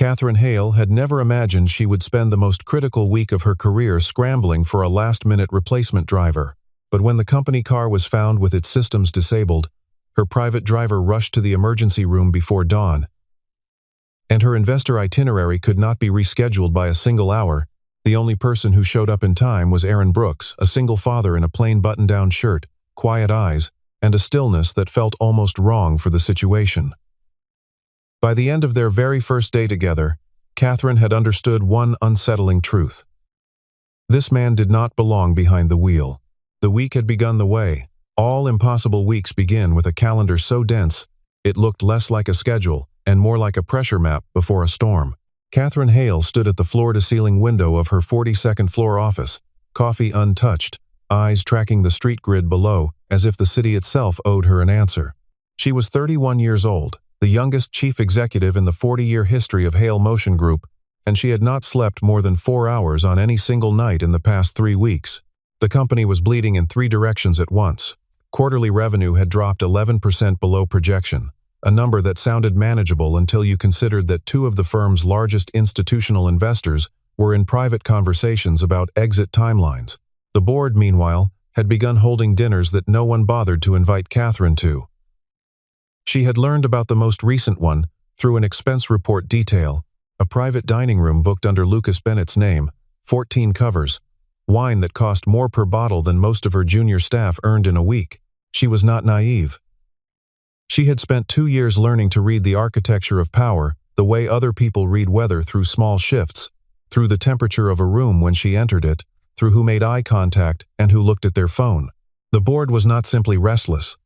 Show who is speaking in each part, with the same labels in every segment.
Speaker 1: Catherine Hale had never imagined she would spend the most critical week of her career scrambling for a last-minute replacement driver. But when the company car was found with its systems disabled, her private driver rushed to the emergency room before dawn, and her investor itinerary could not be rescheduled by a single hour. The only person who showed up in time was Aaron Brooks, a single father in a plain button-down shirt, quiet eyes, and a stillness that felt almost wrong for the situation. By the end of their very first day together, Catherine had understood one unsettling truth. This man did not belong behind the wheel. The week had begun the way. All impossible weeks begin with a calendar so dense, it looked less like a schedule and more like a pressure map before a storm. Catherine Hale stood at the floor-to-ceiling window of her 42nd floor office, coffee untouched, eyes tracking the street grid below as if the city itself owed her an answer. She was 31 years old, the youngest chief executive in the 40-year history of Hale Motion Group, and she had not slept more than 4 hours on any single night in the past 3 weeks. The company was bleeding in 3 directions at once. Quarterly revenue had dropped 11% below projection, a number that sounded manageable until you considered that 2 of the firm's largest institutional investors were in private conversations about exit timelines. The board, meanwhile, had begun holding dinners that no one bothered to invite Catherine to. She had learned about the most recent one through an expense report detail, a private dining room booked under Lucas Bennett's name, 14 covers, wine that cost more per bottle than most of her junior staff earned in a week. She was not naive. She had spent 2 years learning to read the architecture of power the way other people read weather, through small shifts, through the temperature of a room when she entered it, through who made eye contact and who looked at their phone. The board was not simply restless.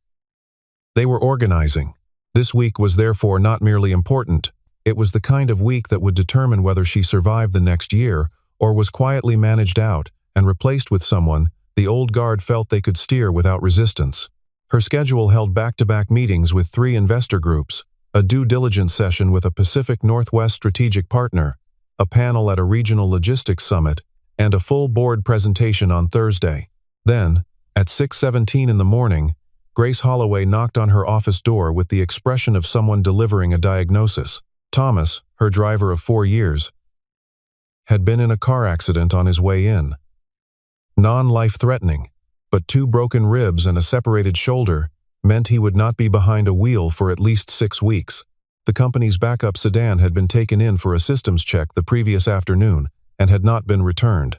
Speaker 1: They were organizing. This week was therefore not merely important. It was the kind of week that would determine whether she survived the next year or was quietly managed out and replaced with someone the old guard felt they could steer without resistance. Her schedule held back-to-back meetings with 3 investor groups, a due diligence session with a Pacific Northwest strategic partner, a panel at a regional logistics summit, and a full board presentation on Thursday. Then, at 6:17 in the morning, Grace Holloway knocked on her office door with the expression of someone delivering a diagnosis. Thomas, her driver of 4 years, had been in a car accident on his way in. Non-life-threatening, but 2 broken ribs and a separated shoulder meant he would not be behind a wheel for at least 6 weeks. The company's backup sedan had been taken in for a systems check the previous afternoon and had not been returned.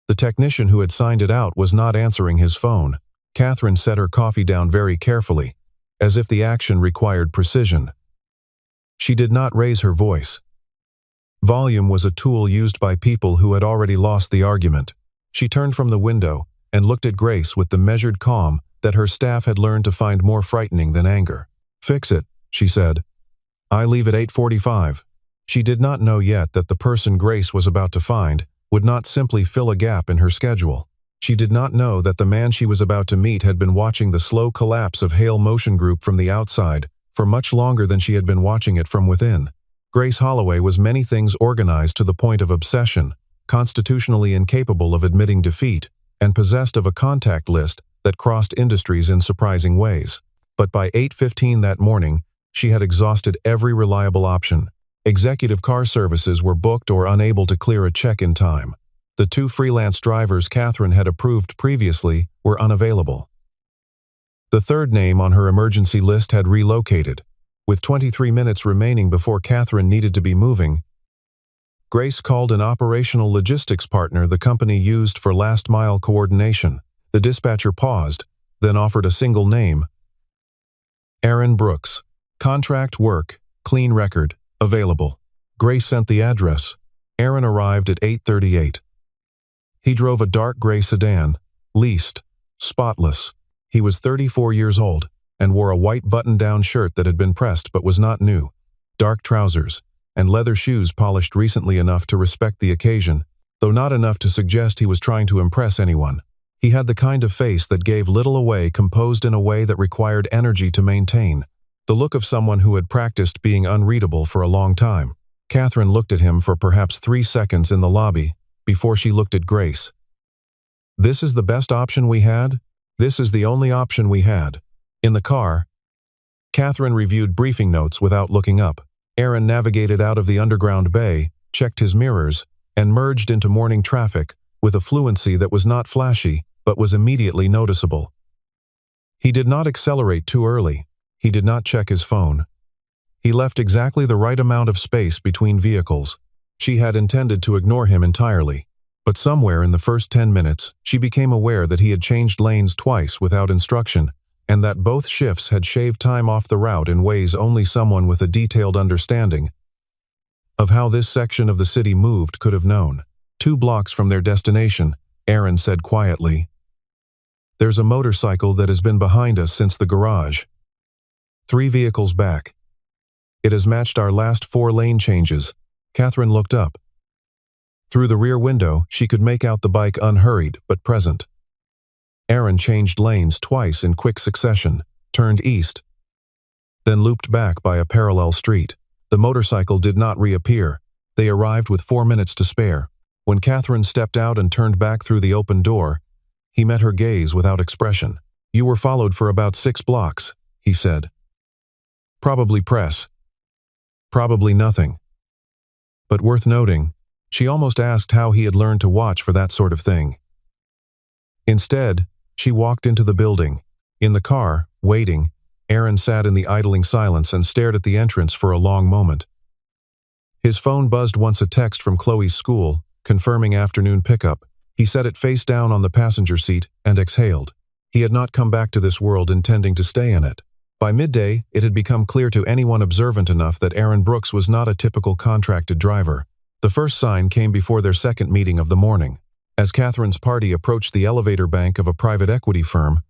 Speaker 1: The technician who had signed it out was not answering his phone. Catherine set her coffee down very carefully, as if the action required precision. She did not raise her voice. Volume was a tool used by people who had already lost the argument. She turned from the window and looked at Grace with the measured calm that her staff had learned to find more frightening than anger. "Fix it," she said. "I leave at 8:45. She did not know yet that the person Grace was about to find would not simply fill a gap in her schedule. She did not know that the man she was about to meet had been watching the slow collapse of Hale Motion Group from the outside for much longer than she had been watching it from within. Grace Holloway was many things organized to the point of obsession, constitutionally incapable of admitting defeat, and possessed of a contact list that crossed industries in surprising ways. But by 8:15 that morning, she had exhausted every reliable option. Executive car services were booked or unable to clear a check in time. The 2 freelance drivers Catherine had approved previously were unavailable. The 3rd name on her emergency list had relocated. With 23 minutes remaining before Catherine needed to be moving, Grace called an operational logistics partner the company used for last-mile coordination. The dispatcher paused, then offered a single name: Aaron Brooks. Contract work, clean record, available. Grace sent the address. Aaron arrived at 8:38. He drove a dark gray sedan, leased, spotless. He was 34 years old and wore a white button-down shirt that had been pressed but was not new, dark trousers, and leather shoes polished recently enough to respect the occasion, though not enough to suggest he was trying to impress anyone. He had the kind of face that gave little away, composed in a way that required energy to maintain, the look of someone who had practiced being unreadable for a long time. Catherine looked at him for perhaps 3 seconds in the lobby before she looked at Grace. "This is the best option we had? This is the only option we had." In the car, Catherine reviewed briefing notes without looking up. Aaron navigated out of the underground bay, checked his mirrors, and merged into morning traffic with a fluency that was not flashy but was immediately noticeable. He did not accelerate too early. He did not check his phone. He left exactly the right amount of space between vehicles. She had intended to ignore him entirely. But somewhere in the first 10 minutes, she became aware that he had changed lanes twice without instruction, and that both shifts had shaved time off the route in ways only someone with a detailed understanding of how this section of the city moved could have known. 2 blocks from their destination, Aaron said quietly, "There's a motorcycle that has been behind us since the garage. 3 vehicles back. It has matched our last 4 lane changes." Catherine looked up. Through the rear window, she could make out the bike unhurried but present. Aaron changed lanes twice in quick succession, turned east, then looped back by a parallel street. The motorcycle did not reappear. They arrived with 4 minutes to spare. When Catherine stepped out and turned back through the open door, he met her gaze without expression. "You were followed for about 6 blocks, he said. "Probably press. Probably nothing. But worth noting." She almost asked how he had learned to watch for that sort of thing. Instead, she walked into the building. In the car, waiting, Aaron sat in the idling silence and stared at the entrance for a long moment. His phone buzzed once, a text from Chloe's school, confirming afternoon pickup. He set it face down on the passenger seat and exhaled. He had not come back to this world intending to stay in it. By midday, it had become clear to anyone observant enough that Aaron Brooks was not a typical contracted driver. The first sign came before their second meeting of the morning. As Catherine's party approached the elevator bank of a private equity firm,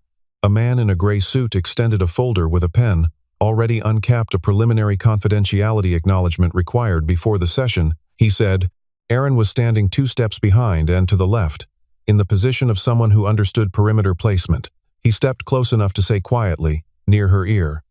Speaker 1: a man in a gray suit extended a folder with a pen, already uncapped a preliminary confidentiality acknowledgement required before the session, he said. Aaron was standing 2 steps behind and to the left, in the position of someone who understood perimeter placement. He stepped close enough to say quietly, near her ear,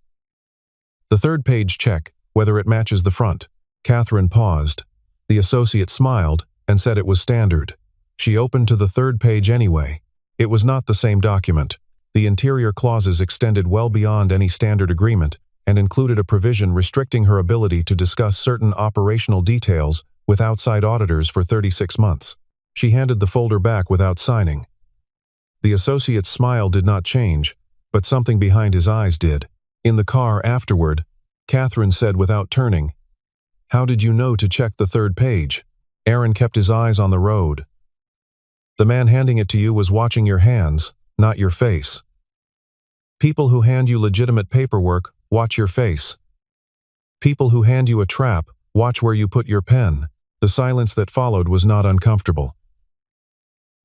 Speaker 1: "The 3rd page check, whether it matches the front." Catherine paused. The associate smiled and said it was standard. She opened to the 3rd page anyway. It was not the same document. The interior clauses extended well beyond any standard agreement and included a provision restricting her ability to discuss certain operational details with outside auditors for 36 months. She handed the folder back without signing. The associate's smile did not change, but something behind his eyes did. In the car afterward, Catherine said without turning, "How did you know to check the 3rd page?" Aaron kept his eyes on the road. "The man handing it to you was watching your hands, not your face. People who hand you legitimate paperwork watch your face. People who hand you a trap watch where you put your pen." The silence that followed was not uncomfortable.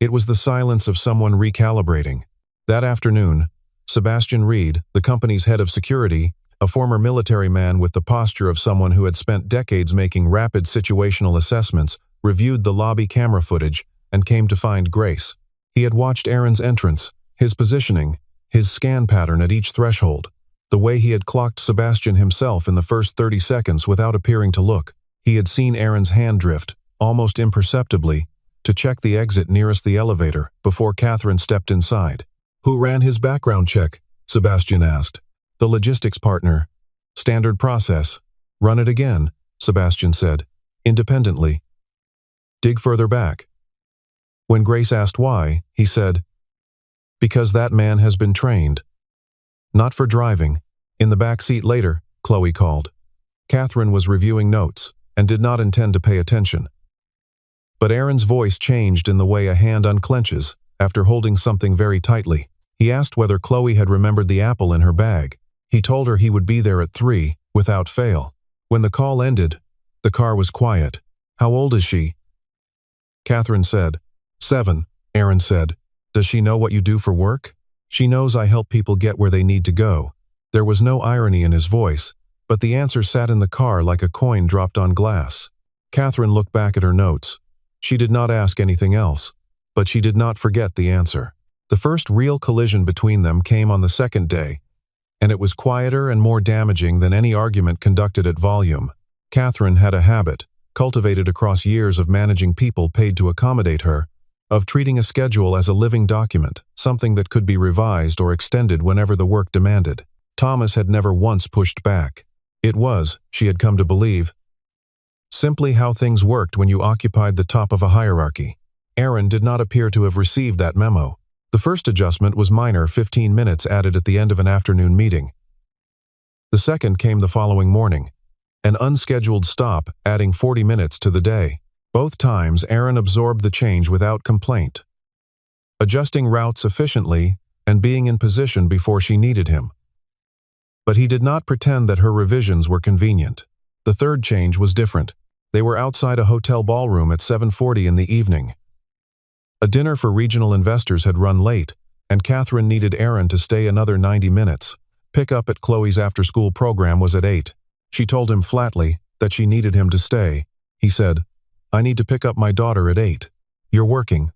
Speaker 1: It was the silence of someone recalibrating. That afternoon, Sebastian Reed, the company's head of security, a former military man with the posture of someone who had spent decades making rapid situational assessments, reviewed the lobby camera footage and came to find Grace. He had watched Aaron's entrance, his positioning, his scan pattern at each threshold, the way he had clocked Sebastian himself in the first 30 seconds without appearing to look. He had seen Aaron's hand drift, almost imperceptibly, to check the exit nearest the elevator before Catherine stepped inside. "Who ran his background check?" Sebastian asked. "The logistics partner. Standard process. Run it again," Sebastian said, independently. "Dig further back." When Grace asked why, he said, "Because that man has been trained. Not for driving." In the back seat later, Chloe called. Catherine was reviewing notes and did not intend to pay attention. But Aaron's voice changed in the way a hand unclenches after holding something very tightly. He asked whether Chloe had remembered the apple in her bag. He told her he would be there at 3, without fail. When the call ended, the car was quiet. "How old is she?" Catherine said. 7, Aaron said. "Does she know what you do for work?" "She knows I help people get where they need to go." There was no irony in his voice, but the answer sat in the car like a coin dropped on glass. Catherine looked back at her notes. She did not ask anything else, but she did not forget the answer. The first real collision between them came on the second day, and it was quieter and more damaging than any argument conducted at volume. Catherine had a habit, cultivated across years of managing people paid to accommodate her, of treating a schedule as a living document, something that could be revised or extended whenever the work demanded. Thomas had never once pushed back. It was, she had come to believe, simply how things worked when you occupied the top of a hierarchy. Aaron did not appear to have received that memo. The first adjustment was minor, 15 minutes added at the end of an afternoon meeting. The second came the following morning, an unscheduled stop adding 40 minutes to the day. Both times Aaron absorbed the change without complaint, adjusting routes efficiently and being in position before she needed him. But he did not pretend that her revisions were convenient. The third change was different. They were outside a hotel ballroom at 7:40 in the evening. A dinner for regional investors had run late, and Catherine needed Aaron to stay another 90 minutes. Pick-up at Chloe's after-school program was at 8. She told him flatly that she needed him to stay. He said, "I need to pick up my daughter at 8. You're working."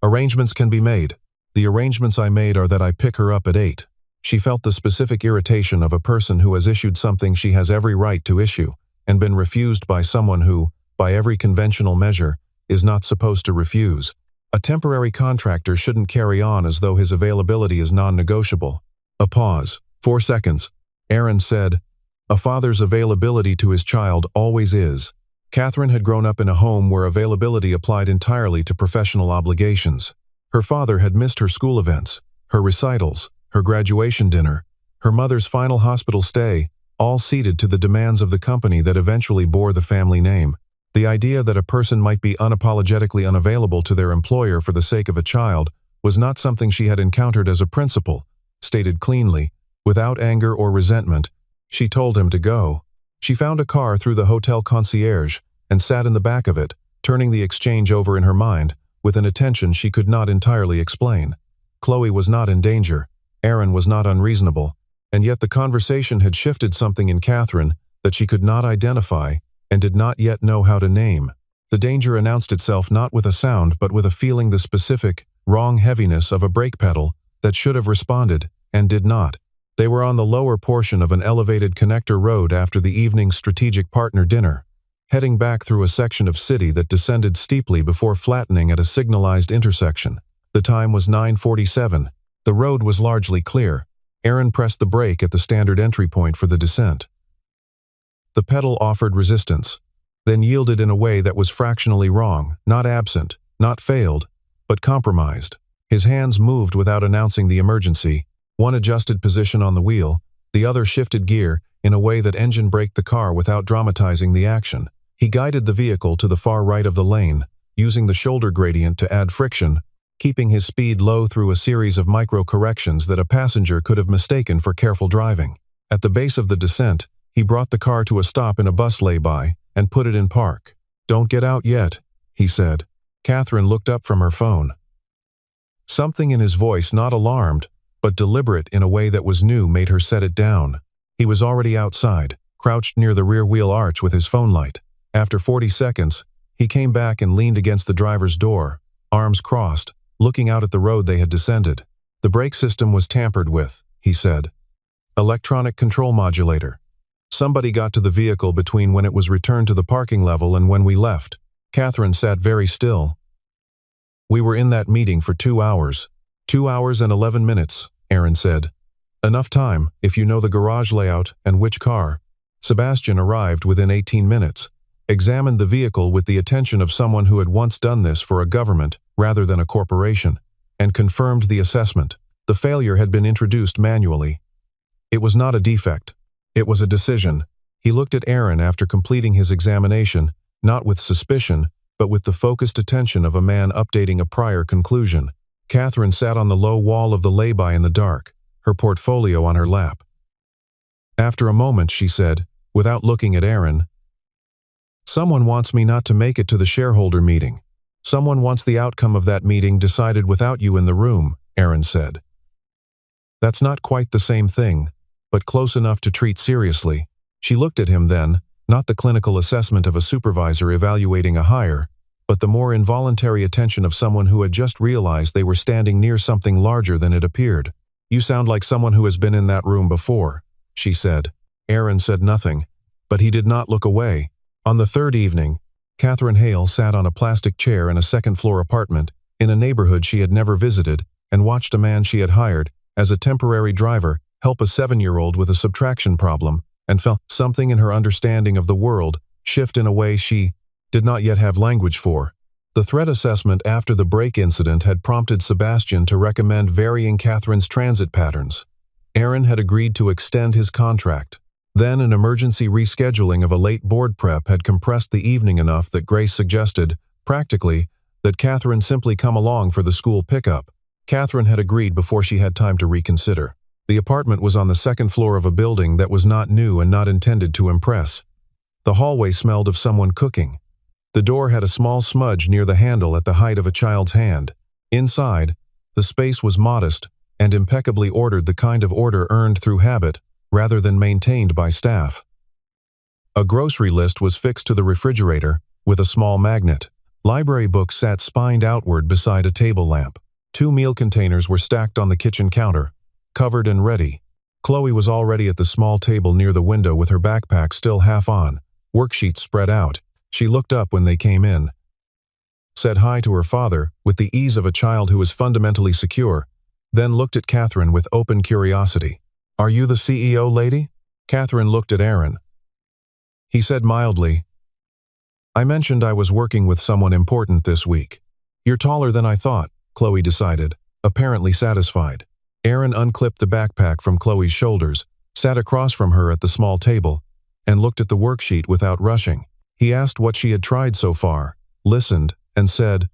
Speaker 1: "Arrangements can be made. The arrangements I made are that I pick her up at 8. She felt the specific irritation of a person who has issued something she has every right to issue, and been refused by someone who, by every conventional measure, is not supposed to refuse. A temporary contractor shouldn't carry on as though his availability is non-negotiable. A pause. 4 seconds. Aaron said, "A father's availability to his child always is." Catherine had grown up in a home where availability applied entirely to professional obligations. Her father had missed her school events, her recitals, her graduation dinner, her mother's final hospital stay, all ceded to the demands of the company that eventually bore the family name. The idea that a person might be unapologetically unavailable to their employer for the sake of a child was not something she had encountered as a principle. Stated cleanly, without anger or resentment, she told him to go. She found a car through the hotel concierge and sat in the back of it, turning the exchange over in her mind with an attention she could not entirely explain. Chloe was not in danger. Aaron was not unreasonable, and yet the conversation had shifted something in Catherine that she could not identify and did not yet know how to name. The danger announced itself not with a sound but with a feeling, the specific, wrong heaviness of a brake pedal that should have responded and did not. They were on the lower portion of an elevated connector road after the evening's strategic partner dinner, heading back through a section of city that descended steeply before flattening at a signalized intersection. The time was 9:47. The road was largely clear. Aaron pressed the brake at the standard entry point for the descent. The pedal offered resistance, then yielded in a way that was fractionally wrong, not absent, not failed, but compromised. His hands moved without announcing the emergency. One adjusted position on the wheel, the other shifted gear in a way that engine braked the car without dramatizing the action. He guided the vehicle to the far right of the lane, using the shoulder gradient to add friction, keeping his speed low through a series of micro-corrections that a passenger could have mistaken for careful driving. At the base of the descent, he brought the car to a stop in a bus lay-by and put it in park. "Don't get out yet," he said. Catherine looked up from her phone. Something in his voice, not alarmed, but deliberate in a way that was new, made her set it down. He was already outside, crouched near the rear wheel arch with his phone light. After 40 seconds, he came back and leaned against the driver's door, arms crossed, looking out at the road they had descended. "The brake system was tampered with," he said. "Electronic control modulator. Somebody got to the vehicle between when it was returned to the parking level and when we left." Catherine sat very still. "We were in that meeting for 2 hours. 2 hours and 11 minutes, Aaron said. "Enough time, if you know the garage layout and which car." Sebastian arrived within 18 minutes, examined the vehicle with the attention of someone who had once done this for a government rather than a corporation, and confirmed the assessment. The failure had been introduced manually. It was not a defect. It was a decision. He looked at Aaron after completing his examination, not with suspicion, but with the focused attention of a man updating a prior conclusion. Catherine sat on the low wall of the lay-by in the dark, her portfolio on her lap. After a moment, she said, without looking at Aaron, "Someone wants me not to make it to the shareholder meeting. Someone wants the outcome of that meeting decided without you in the room," Aaron said. "That's not quite the same thing, but close enough to treat seriously." She looked at him then, not the clinical assessment of a supervisor evaluating a hire, but the more involuntary attention of someone who had just realized they were standing near something larger than it appeared. "You sound like someone who has been in that room before," she said. Aaron said nothing, but he did not look away. On the third evening, Catherine Hale sat on a plastic chair in a second-floor apartment in a neighborhood she had never visited and watched a man she had hired as a temporary driver help a 7-year-old with a subtraction problem and felt something in her understanding of the world shift in a way she did not yet have language for. The threat assessment after the break incident had prompted Sebastian to recommend varying Catherine's transit patterns. Aaron had agreed to extend his contract. Then an emergency rescheduling of a late board prep had compressed the evening enough that Grace suggested, practically, that Catherine simply come along for the school pickup. Catherine had agreed before she had time to reconsider. The apartment was on the second floor of a building that was not new and not intended to impress. The hallway smelled of someone cooking. The door had a small smudge near the handle at the height of a child's hand. Inside, the space was modest and impeccably ordered, the kind of order earned through habit rather than maintained by staff. A grocery list was fixed to the refrigerator with a small magnet. Library books sat spined outward beside a table lamp. 2 meal containers were stacked on the kitchen counter, covered and ready. Chloe was already at the small table near the window with her backpack still half on, worksheets spread out. She looked up when they came in, said hi to her father with the ease of a child who is fundamentally secure, then looked at Catherine with open curiosity. "Are you the CEO lady?" Catherine looked at Aaron. He said mildly, "I mentioned I was working with someone important this week." "You're taller than I thought," Chloe decided, apparently satisfied. Aaron unclipped the backpack from Chloe's shoulders, sat across from her at the small table, and looked at the worksheet without rushing. He asked what she had tried so far, listened, and said,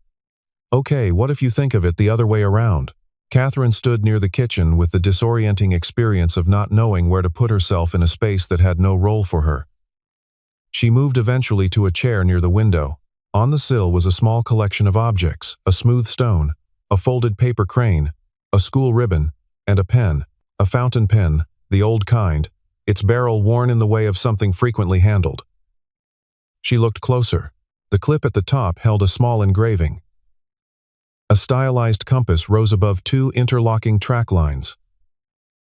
Speaker 1: "Okay, what if you think of it the other way around?" Catherine stood near the kitchen with the disorienting experience of not knowing where to put herself in a space that had no role for her. She moved eventually to a chair near the window. On the sill was a small collection of objects, a smooth stone, a folded paper crane, a school ribbon, and a pen, a fountain pen, the old kind, its barrel worn in the way of something frequently handled. She looked closer. The clip at the top held a small engraving. A stylized compass rose above 2 interlocking track lines.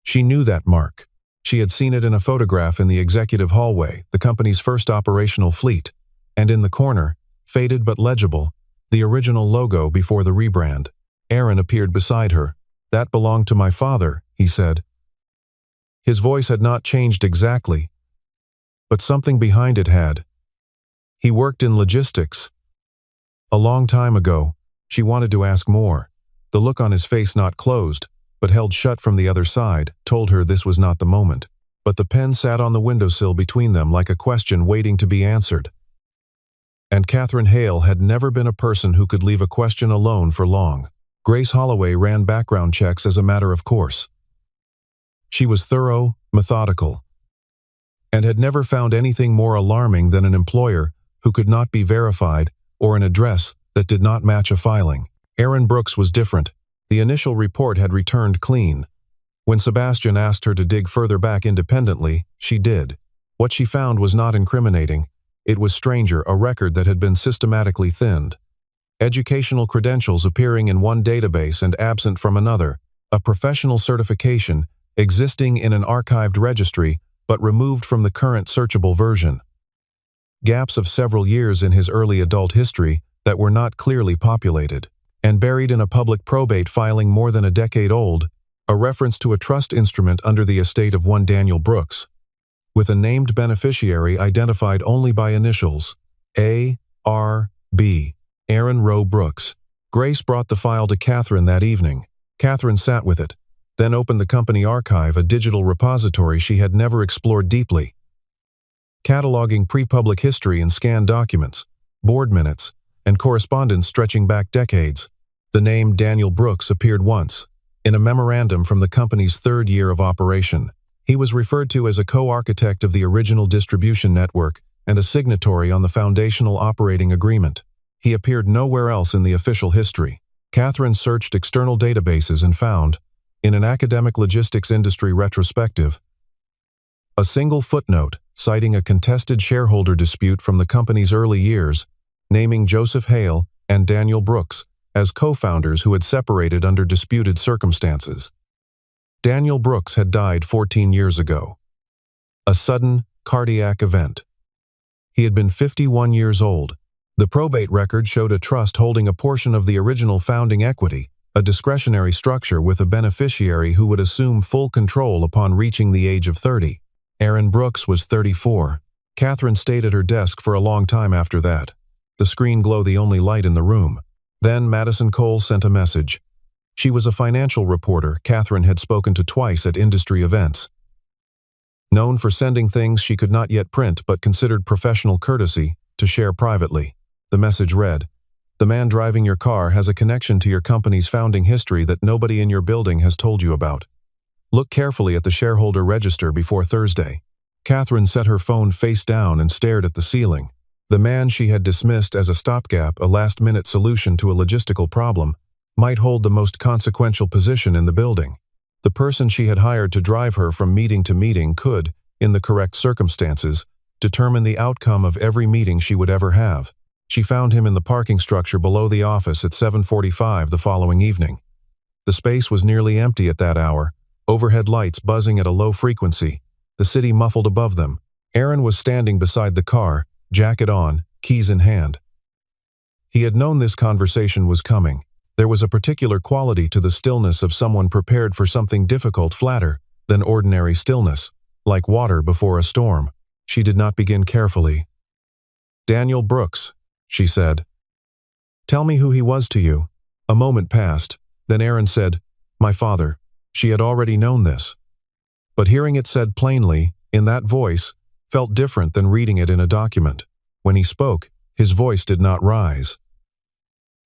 Speaker 1: She knew that mark. She had seen it in a photograph in the executive hallway, the company's first operational fleet, and in the corner, faded but legible, the original logo before the rebrand. Aaron appeared beside her. "That belonged to my father," he said. His voice had not changed exactly, but something behind it had. "He worked in logistics." A long time ago. She wanted to ask more. The look on his face, not closed, but held shut from the other side, told her this was not the moment. But the pen sat on the windowsill between them like a question waiting to be answered. And Catherine Hale had never been a person who could leave a question alone for long. Grace Holloway ran background checks as a matter of course. She was thorough, methodical, and had never found anything more alarming than an employer who could not be verified or an address that did not match a filing. Aaron Brooks was different. The initial report had returned clean. When Sebastian asked her to dig further back independently, she did. What she found was not incriminating. It was stranger, a record that had been systematically thinned. Educational credentials appearing in one database and absent from another, a professional certification existing in an archived registry but removed from the current searchable version. Gaps of several years in his early adult history that were not clearly populated, and buried in a public probate filing more than a decade old, a reference to a trust instrument under the estate of one Daniel Brooks, with a named beneficiary identified only by initials, A.R.B., Aaron Rowe Brooks. Grace brought the file to Catherine that evening. Catherine sat with it, then opened the company archive, a digital repository she had never explored deeply, cataloging pre-public history and scanned documents, board minutes, and correspondence stretching back decades. The name Daniel Brooks appeared once, in a memorandum from the company's 3rd year of operation. He was referred to as a co-architect of the original distribution network and a signatory on the foundational operating agreement. He appeared nowhere else in the official history. Catherine searched external databases and found, in an academic logistics industry retrospective, a single footnote citing a contested shareholder dispute from the company's early years, naming Joseph Hale and Daniel Brooks as co-founders who had separated under disputed circumstances. Daniel Brooks had died 14 years ago. A sudden, cardiac event. He had been 51 years old. The probate record showed a trust holding a portion of the original founding equity, a discretionary structure with a beneficiary who would assume full control upon reaching the age of 30. Aaron Brooks was 34. Catherine stayed at her desk for a long time after that, the screen glow the only light in the room. Then Madison Cole sent a message. She was a financial reporter Catherine had spoken to twice at industry events. Known for sending things she could not yet print but considered professional courtesy to share privately. The message read, "The man driving your car has a connection to your company's founding history that nobody in your building has told you about. Look carefully at the shareholder register before Thursday." Catherine set her phone face down and stared at the ceiling. The man she had dismissed as a stopgap, a last-minute solution to a logistical problem, might hold the most consequential position in the building. The person she had hired to drive her from meeting to meeting could, in the correct circumstances, determine the outcome of every meeting she would ever have. She found him in the parking structure below the office at 7:45 the following evening. The space was nearly empty at that hour, overhead lights buzzing at a low frequency, the city muffled above them. Aaron was standing beside the car, jacket on, keys in hand. He had known this conversation was coming. There was a particular quality to the stillness of someone prepared for something difficult, flatter than ordinary stillness, like water before a storm. She did not begin carefully. "Daniel Brooks," she said. "Tell me who he was to you." A moment passed, then Aaron said, "My father." She had already known this. But hearing it said plainly, in that voice, felt different than reading it in a document. When he spoke, his voice did not rise.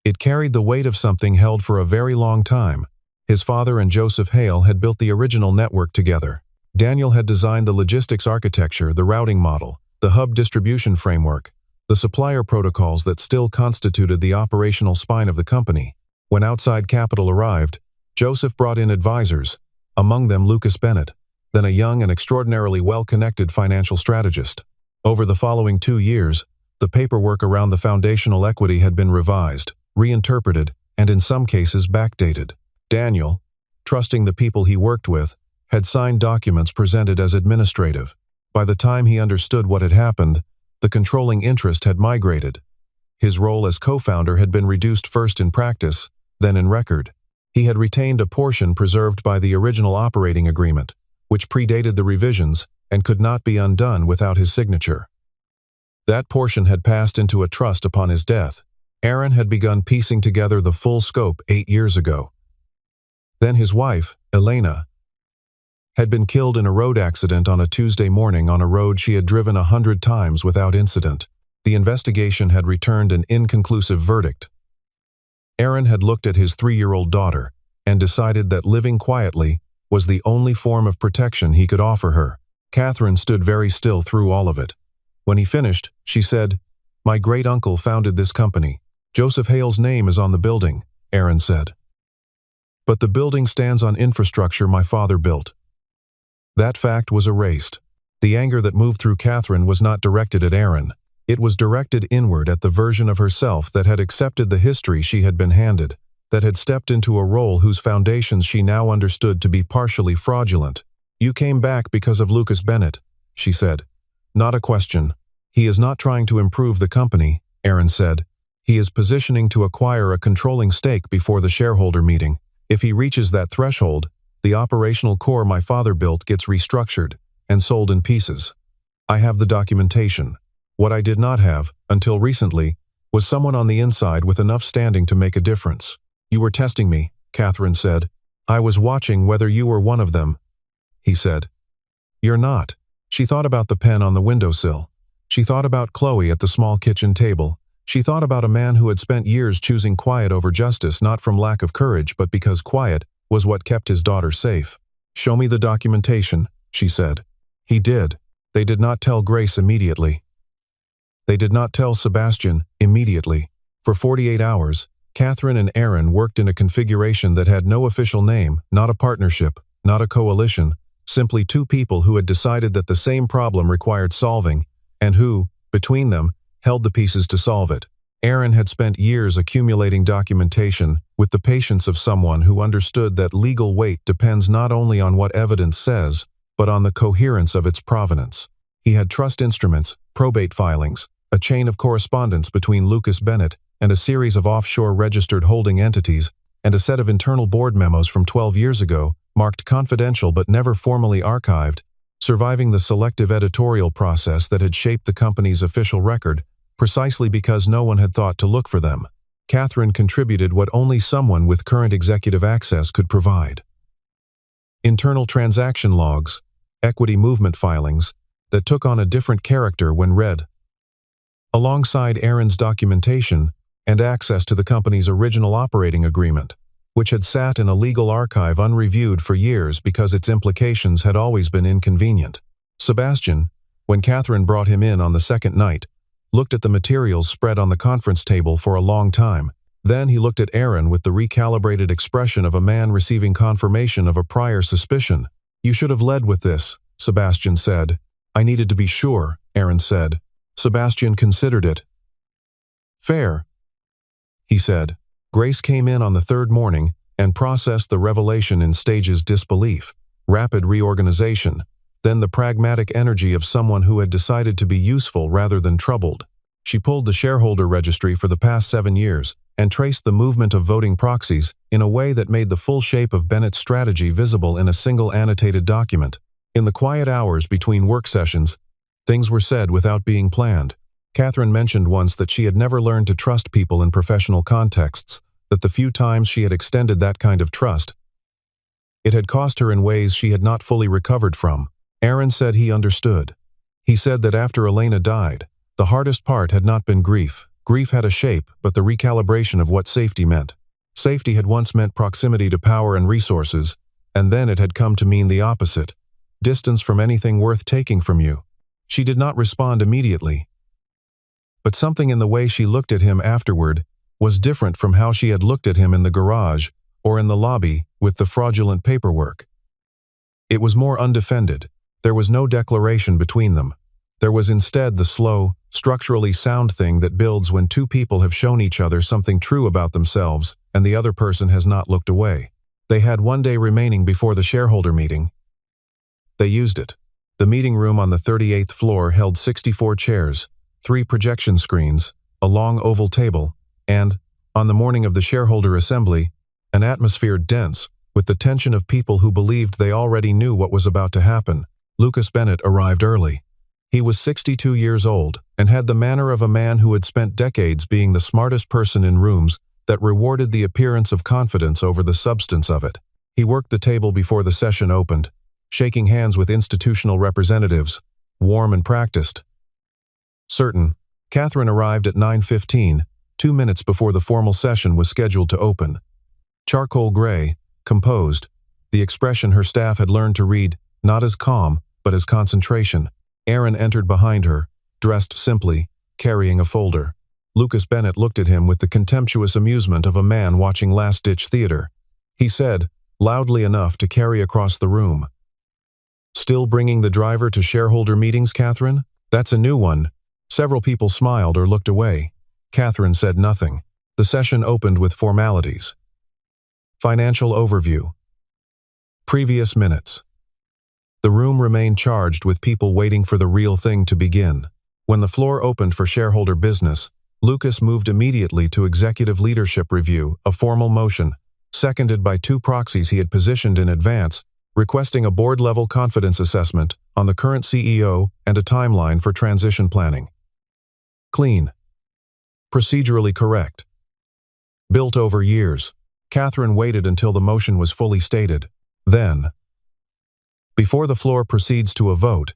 Speaker 1: It carried the weight of something held for a very long time. His father and Joseph Hale had built the original network together. Daniel had designed the logistics architecture, the routing model, the hub distribution framework, the supplier protocols that still constituted the operational spine of the company. When outside capital arrived, Joseph brought in advisors, among them Lucas Bennett, then a young and extraordinarily well-connected financial strategist. Over the following 2 years, the paperwork around the foundational equity had been revised, reinterpreted, and in some cases backdated. Daniel, trusting the people he worked with, had signed documents presented as administrative. By the time he understood what had happened, the controlling interest had migrated. His role as co-founder had been reduced first in practice, then in record. He had retained a portion preserved by the original operating agreement, which predated the revisions and could not be undone without his signature. That portion had passed into a trust upon his death. Aaron had begun piecing together the full scope 8 years ago. Then his wife, Elena, had been killed in a road accident on a Tuesday morning on a road she had driven 100 times without incident. The investigation had returned an inconclusive verdict. Aaron had looked at his 3-year-old daughter and decided that living quietly was the only form of protection he could offer her. Catherine stood very still through all of it. When he finished, she said, "My great-uncle founded this company. Joseph Hale's name is on the building," Aaron said. "But the building stands on infrastructure my father built." That fact was erased. The anger that moved through Catherine was not directed at Aaron. It was directed inward at the version of herself that had accepted the history she had been handed, that had stepped into a role whose foundations she now understood to be partially fraudulent. "You came back because of Lucas Bennett," she said. "Not a question. He is not trying to improve the company," Aaron said. "He is positioning to acquire a controlling stake before the shareholder meeting. If he reaches that threshold, the operational core my father built gets restructured and sold in pieces. I have the documentation. What I did not have, until recently, was someone on the inside with enough standing to make a difference." "You were testing me," Catherine said. "I was watching whether you were one of them," he said. "You're not." She thought about the pen on the windowsill. She thought about Chloe at the small kitchen table. She thought about a man who had spent years choosing quiet over justice, not from lack of courage but because quiet was what kept his daughter safe. "Show me the documentation," she said. He did. They did not tell Grace immediately. They did not tell Sebastian immediately. For 48 hours, Catherine and Aaron worked in a configuration that had no official name, not a partnership, not a coalition, simply two people who had decided that the same problem required solving, and who, between them, held the pieces to solve it. Aaron had spent years accumulating documentation with the patience of someone who understood that legal weight depends not only on what evidence says, but on the coherence of its provenance. He had trust instruments, probate filings, a chain of correspondence between Lucas Bennett and a series of offshore registered holding entities, and a set of internal board memos from 12 years ago, marked confidential but never formally archived, surviving the selective editorial process that had shaped the company's official record, precisely because no one had thought to look for them. Catherine contributed what only someone with current executive access could provide. Internal transaction logs, equity movement filings, that took on a different character when read, alongside Aaron's documentation and access to the company's original operating agreement, which had sat in a legal archive unreviewed for years because its implications had always been inconvenient. Sebastian, when Catherine brought him in on the second night, looked at the materials spread on the conference table for a long time. Then he looked at Aaron with the recalibrated expression of a man receiving confirmation of a prior suspicion. "You should have led with this," Sebastian said. "I needed to be sure," Aaron said. Sebastian considered it. "Fair," he said. Grace came in on the third morning and processed the revelation in stages: disbelief, rapid reorganization, then the pragmatic energy of someone who had decided to be useful rather than troubled. She pulled the shareholder registry for the past 7 years and traced the movement of voting proxies in a way that made the full shape of Bennett's strategy visible in a single annotated document. In the quiet hours between work sessions, things were said without being planned. Catherine mentioned once that she had never learned to trust people in professional contexts, that the few times she had extended that kind of trust, it had cost her in ways she had not fully recovered from. Aaron said he understood. He said that after Elena died, the hardest part had not been grief. Grief had a shape, but the recalibration of what safety meant. Safety had once meant proximity to power and resources, and then it had come to mean the opposite: distance from anything worth taking from you. She did not respond immediately, but something in the way she looked at him afterward was different from how she had looked at him in the garage or in the lobby with the fraudulent paperwork. It was more undefended. There was no declaration between them. There was instead the slow, structurally sound thing that builds when two people have shown each other something true about themselves and the other person has not looked away. They had 1 day remaining before the shareholder meeting. They used it. The meeting room on the 38th floor held 64 chairs, 3 projection screens, a long oval table, and, on the morning of the shareholder assembly, an atmosphere dense with the tension of people who believed they already knew what was about to happen. Lucas Bennett arrived early. He was 62 years old and had the manner of a man who had spent decades being the smartest person in rooms that rewarded the appearance of confidence over the substance of it. He worked the table before the session opened, shaking hands with institutional representatives, warm and practiced. Certain, Catherine arrived at 9:15, 2 minutes before the formal session was scheduled to open. Charcoal gray, composed, the expression her staff had learned to read not as calm, but as concentration. Aaron entered behind her, dressed simply, carrying a folder. Lucas Bennett looked at him with the contemptuous amusement of a man watching last-ditch theater. He said, loudly enough to carry across the room, "Still bringing the driver to shareholder meetings, Catherine? That's a new one." Several people smiled or looked away. Catherine said nothing. The session opened with formalities. Financial overview. Previous minutes. The room remained charged with people waiting for the real thing to begin. When the floor opened for shareholder business, Lucas moved immediately to executive leadership review, a formal motion, seconded by 2 proxies he had positioned in advance, requesting a board-level confidence assessment on the current CEO and a timeline for transition planning. Clean. Procedurally correct. Built over years. Catherine waited until the motion was fully stated. Then, before the floor proceeds to a vote,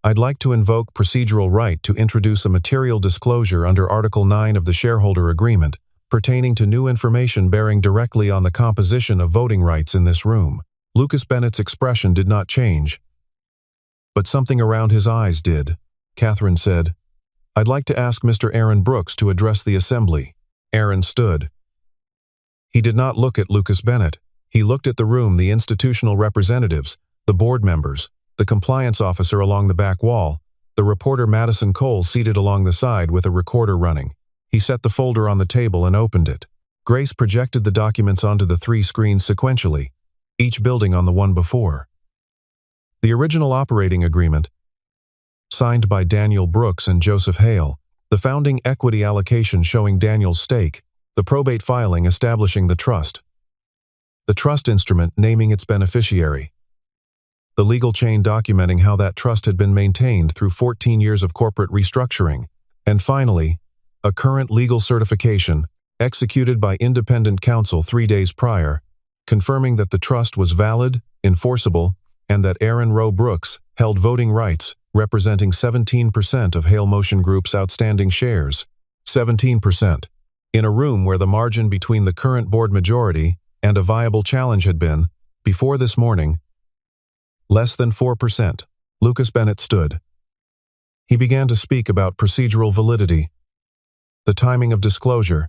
Speaker 1: I'd like to invoke procedural right to introduce a material disclosure under Article 9 of the Shareholder Agreement pertaining to new information bearing directly on the composition of voting rights in this room. Lucas Bennett's expression did not change, but something around his eyes did. Catherine said, "I'd like to ask Mr. Aaron Brooks to address the assembly." Aaron stood. He did not look at Lucas Bennett. He looked at the room, the institutional representatives, the board members, the compliance officer along the back wall, the reporter Madison Cole seated along the side with a recorder running. He set the folder on the table and opened it. Grace projected the documents onto the 3 screens sequentially, each building on the one before. The original operating agreement, signed by Daniel Brooks and Joseph Hale, the founding equity allocation showing Daniel's stake, the probate filing establishing the trust instrument naming its beneficiary, the legal chain documenting how that trust had been maintained through 14 years of corporate restructuring, and finally, a current legal certification, executed by independent counsel 3 days prior, confirming that the trust was valid, enforceable, and that Aaron Rowe Brooks held voting rights representing 17% of Hale Motion Group's outstanding shares. 17%. In a room where the margin between the current board majority and a viable challenge had been, before this morning, less than 4%. Lucas Bennett stood. He began to speak about procedural validity, the timing of disclosure,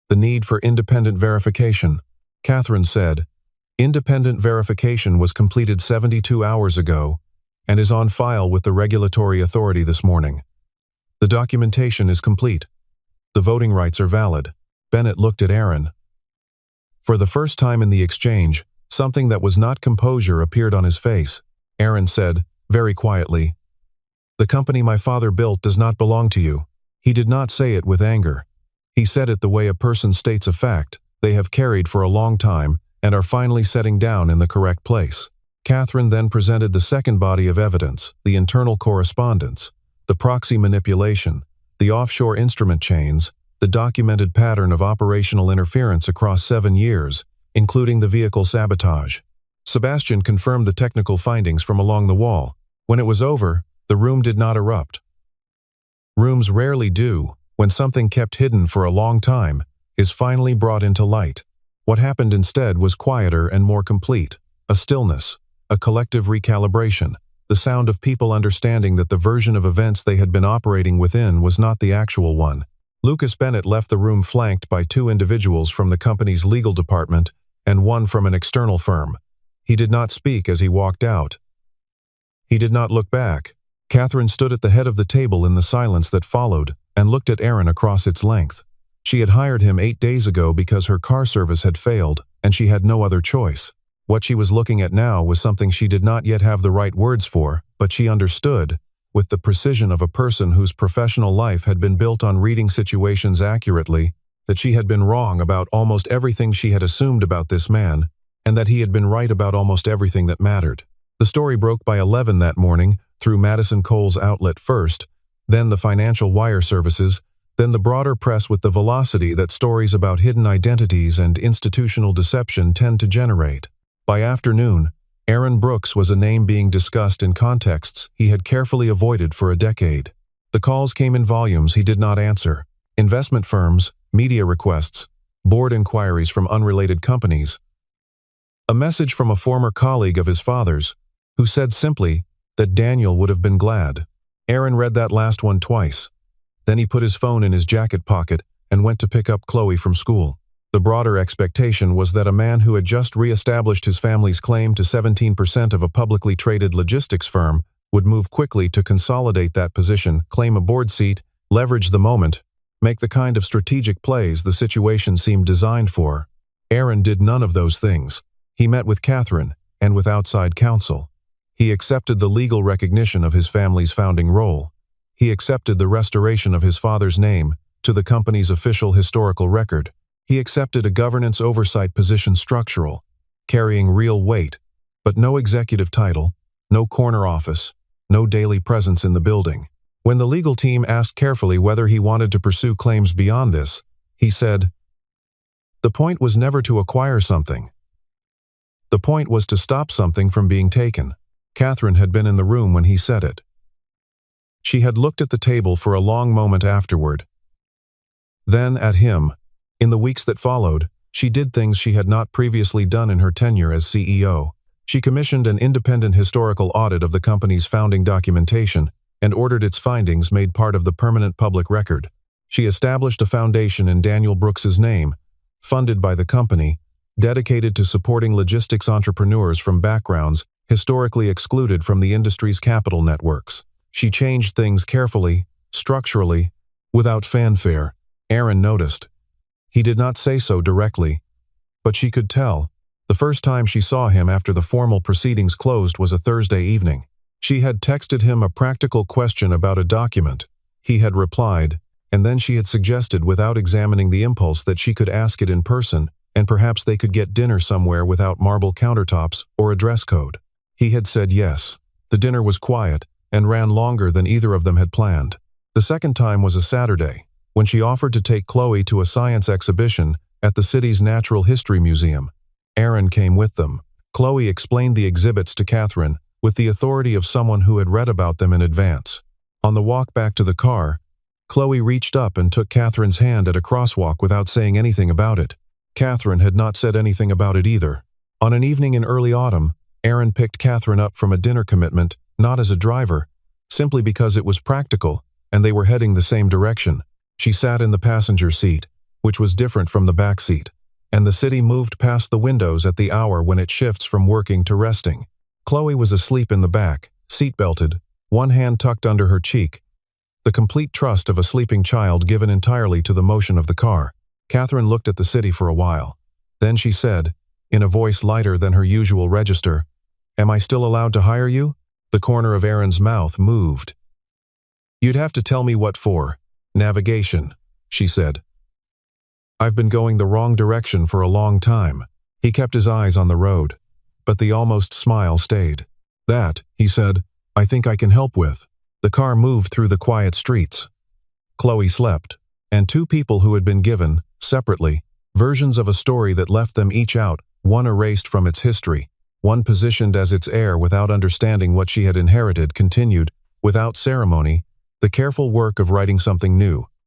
Speaker 1: the need for independent verification. Catherine said, "Independent verification was completed 72 hours ago and is on file with the regulatory authority this morning. The documentation is complete. The voting rights are valid." Bennett looked at Aaron. For the first time in the exchange, something that was not composure appeared on his face. Aaron said, very quietly, "The company my father built does not belong to you." He did not say it with anger. He said it the way a person states a fact they have carried for a long time and are finally setting down in the correct place. Catherine then presented the second body of evidence, the internal correspondence, the proxy manipulation, the offshore instrument chains, the documented pattern of operational interference across 7 years, including the vehicle sabotage. Sebastian confirmed the technical findings from along the wall. When it was over, the room did not erupt. Rooms rarely do, when something kept hidden for a long time is finally brought into light. What happened instead was quieter and more complete, a stillness, a collective recalibration, the sound of people understanding that the version of events they had been operating within was not the actual one. Lucas Bennett left the room flanked by 2 individuals from the company's legal department and 1 from an external firm. He did not speak as he walked out. He did not look back. Catherine stood at the head of the table in the silence that followed and looked at Aaron across its length. She had hired him 8 days ago because her car service had failed and she had no other choice. What she was looking at now was something she did not yet have the right words for, but she understood, with the precision of a person whose professional life had been built on reading situations accurately, that she had been wrong about almost everything she had assumed about this man, and that he had been right about almost everything that mattered. The story broke by 11 that morning, through Madison Cole's outlet first, then the financial wire services, then the broader press with the velocity that stories about hidden identities and institutional deception tend to generate. By afternoon, Aaron Brooks was a name being discussed in contexts he had carefully avoided for a decade. The calls came in volumes he did not answer. Investment firms, media requests, board inquiries from unrelated companies. A message from a former colleague of his father's, who said simply that Daniel would have been glad. Aaron read that last one twice. Then he put his phone in his jacket pocket and went to pick up Chloe from school. The broader expectation was that a man who had just re-established his family's claim to 17% of a publicly traded logistics firm would move quickly to consolidate that position, claim a board seat, leverage the moment, make the kind of strategic plays the situation seemed designed for. Aaron did none of those things. He met with Catherine and with outside counsel. He accepted the legal recognition of his family's founding role. He accepted the restoration of his father's name to the company's official historical record. He accepted a governance oversight position structural, carrying real weight, but no executive title, no corner office, no daily presence in the building. When the legal team asked carefully whether he wanted to pursue claims beyond this, he said, "The point was never to acquire something. The point was to stop something from being taken." Catherine had been in the room when he said it. She had looked at the table for a long moment afterward. Then at him. In the weeks that followed, she did things she had not previously done in her tenure as CEO. She commissioned an independent historical audit of the company's founding documentation and ordered its findings made part of the permanent public record. She established a foundation in Daniel Brooks's name, funded by the company, dedicated to supporting logistics entrepreneurs from backgrounds historically excluded from the industry's capital networks. She changed things carefully, structurally, without fanfare. Aaron noticed. He did not say so directly, but she could tell. The first time she saw him after the formal proceedings closed was a Thursday evening. She had texted him a practical question about a document. He had replied, and then she had suggested without examining the impulse that she could ask it in person, and perhaps they could get dinner somewhere without marble countertops or a dress code. He had said yes. The dinner was quiet and ran longer than either of them had planned. The second time was a Saturday, when she offered to take Chloe to a science exhibition at the city's Natural History Museum. Aaron came with them. Chloe explained the exhibits to Catherine with the authority of someone who had read about them in advance. On the walk back to the car, Chloe reached up and took Catherine's hand at a crosswalk without saying anything about it. Catherine had not said anything about it either. On an evening in early autumn, Aaron picked Catherine up from a dinner commitment, not as a driver, simply because it was practical, and they were heading the same direction. She sat in the passenger seat, which was different from the back seat, and the city moved past the windows at the hour when it shifts from working to resting. Chloe was asleep in the back, seatbelted, one hand tucked under her cheek, the complete trust of a sleeping child given entirely to the motion of the car. Catherine looked at the city for a while. Then she said, in a voice lighter than her usual register, "Am I still allowed to hire you?" The corner of Aaron's mouth moved. "You'd have to tell me what for." "Navigation," she said. "I've been going the wrong direction for a long time." He kept his eyes on the road, but the almost smile stayed. "That," he said, "I think I can help with." The car moved through the quiet streets. Chloe slept, and two people who had been given, separately, versions of a story that left them each out, one erased from its history, one positioned as its heir without understanding what she had inherited, continued, without ceremony, the careful work of writing something new.